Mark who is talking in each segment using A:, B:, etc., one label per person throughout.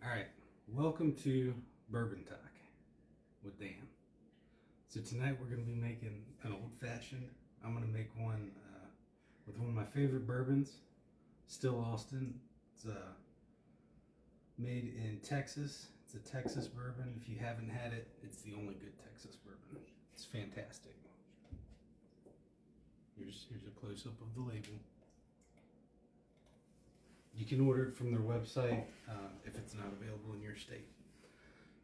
A: Alright, welcome to Bourbon Talk with Dan. So tonight we're going to be making an old-fashioned. I'm going to make one with one of my favorite bourbons, Still Austin. It's made in Texas. It's a Texas bourbon. If you haven't had it, it's the only good Texas bourbon. It's fantastic. Here's a close-up of the label. You can order it from their website if it's not available in your state.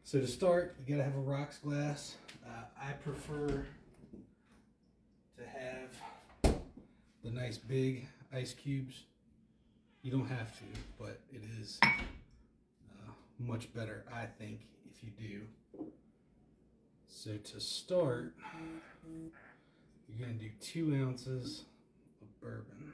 A: So to start, you gotta have a rocks glass. I prefer to have the nice big ice cubes. You don't have to, but it is much better, I think, if you do. So to start, you're gonna do 2 ounces of bourbon.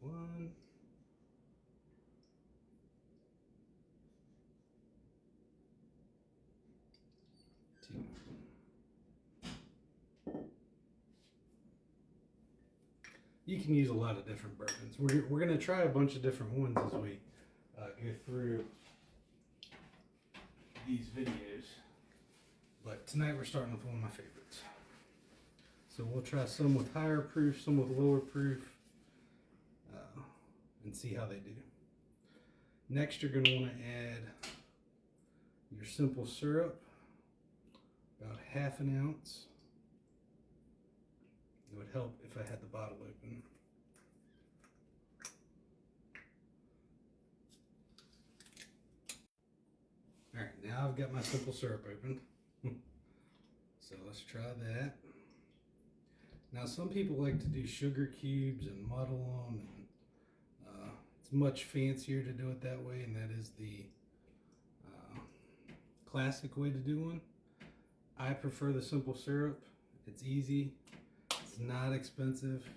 A: One, two. You can use a lot of different bourbons. We're going to try a bunch of different ones as we go through these videos. But tonight we're starting with one of my favorites. So we'll try some with higher proof, some with lower proof, and see how they do. Next, you're going to want to add your simple syrup, about ½ ounce. It would help if I had the bottle open. Alright, now I've got my simple syrup opened. So let's try that. Now some people like to do sugar cubes and muddle them, and it's much fancier to do it that way, and that is the classic way to do one. I prefer the simple syrup. It's easy, it's not expensive,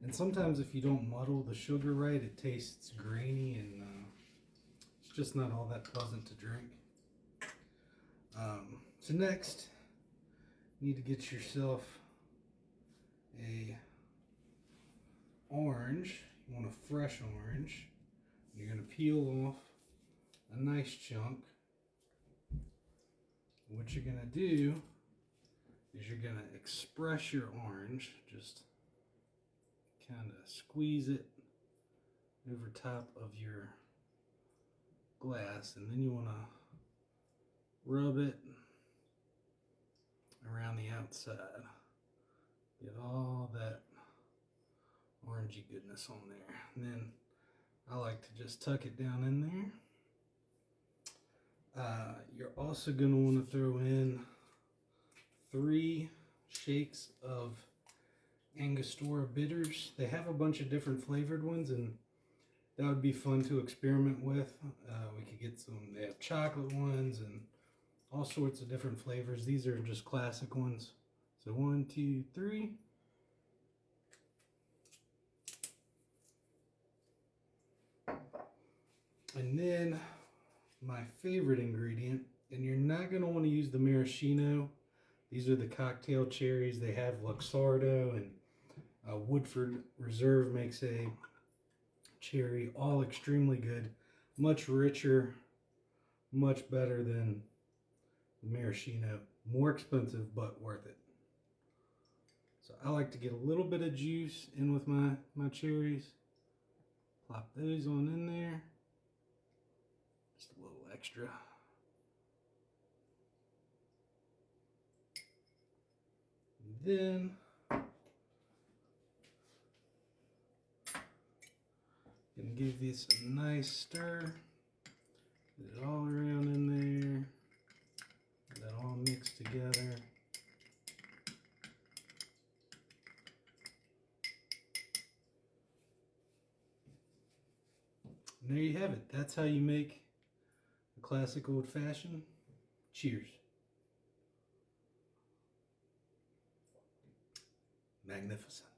A: and sometimes if you don't muddle the sugar right, it tastes grainy and it's just not all that pleasant to drink. So next, you need to get yourself a orange. You want a fresh orange. You're going to peel off a nice chunk. What you're going to do is you're going to express your orange. Just kind of squeeze it over top of your glass, and then you want to rub it around the outside. Get all that orangey goodness on there. And then I like to just tuck it down in there. You're also going to want to throw in 3 shakes of Angostura bitters. They have a bunch of different flavored ones, and that would be fun to experiment with. We could get some, they have chocolate ones and all sorts of different flavors. These are just classic ones. So 1, 2, 3. And then my favorite ingredient, and you're not going to want to use the maraschino. These are the cocktail cherries. They have Luxardo, and Woodford Reserve makes a cherry, all extremely good, much richer, much better than the maraschino. More expensive, but worth it. So I like to get a little bit of juice in with my cherries. Plop those on in there. Just a little extra. And then gonna give this a nice stir. Get it all around in there. Get that all mixed together. And there you have it. That's how you make a classic old-fashioned. Cheers. Magnificent.